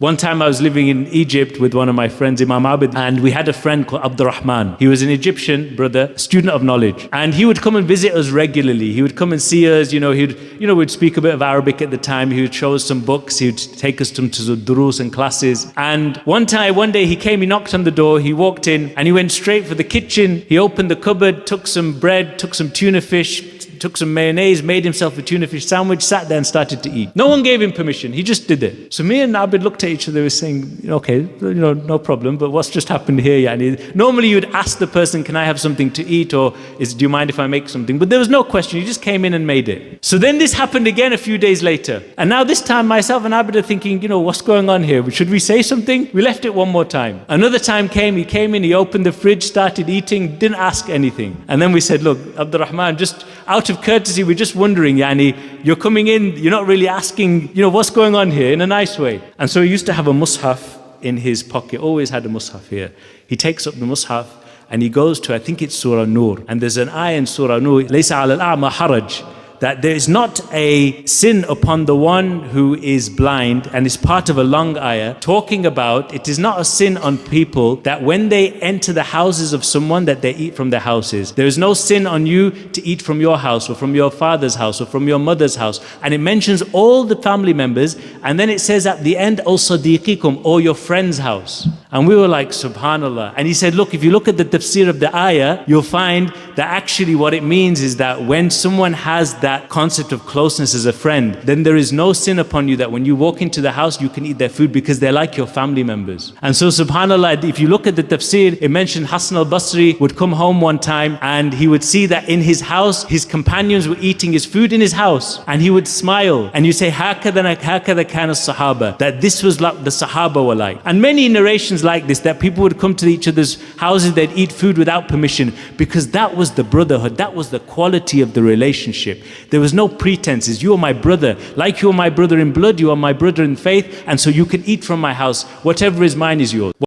One time I was living in Egypt with one of my friends, Imam Abid, and we had a friend called Abdurrahman. He was an Egyptian brother, student of knowledge. And he would come and visit us regularly. He would come and see us, we'd speak a bit of Arabic at the time. He would show us some books. He would take us to durus and classes. And one day he came, he knocked on the door, he walked in and he went straight for the kitchen. He opened the cupboard, took some bread, took some tuna fish, took some mayonnaise, made himself a tuna fish sandwich, sat there and started to eat. No one gave him permission. He just did it. So me and Abid looked at each other, we were saying, okay, no problem, but what's just happened here? Yani, normally you'd ask the person, can I have something to eat, or do you mind if I make something? But there was no question. He just came in and made it. So then this happened again a few days later. And now this time myself and Abid are thinking, what's going on here? Should we say something? We left it one more time. Another time he came in, he opened the fridge, started eating, didn't ask anything. And then we said, look, Abdurrahman, just out of courtesy, we're just wondering, you're coming in, you're not really asking, what's going on here, in a nice way. And so he used to have a mushaf in his pocket, always had a mushaf here. He takes up the mushaf and he goes to, I think it's Surah Nur. And there's an ayah in Surah Nur, لَيْسَ عَلَى الْأَعْمَى حَرَجٍ, that there is not a sin upon the one who is blind, and it's part of a long ayah talking about it is not a sin on people that when they enter the houses of someone that they eat from their houses. There is no sin on you to eat from your house or from your father's house or from your mother's house. And it mentions all the family members, and then it says at the end, O sadiqikum, or your friend's house. And we were like, subhanallah. And he said, look, if you look at the tafsir of the ayah, you'll find that actually what it means is that when someone has that concept of closeness as a friend, then there is no sin upon you that when you walk into the house, you can eat their food because they're like your family members. And so subhanallah, if you look at the tafsir, it mentioned Hassan al-Basri would come home one time and he would see that in his house, his companions were eating his food in his house, and he would smile. And you say, هَكَذَا كَانَ الصَّحَابَةِ, that this was like the Sahaba were like. And many narrations like this, that people would come to each other's houses, they'd eat food without permission, because that was the brotherhood, that was the quality of the relationship. There was no pretenses. You are my brother. Like you are my brother in blood, you are my brother in faith, and so you can eat from my house. Whatever is mine is yours.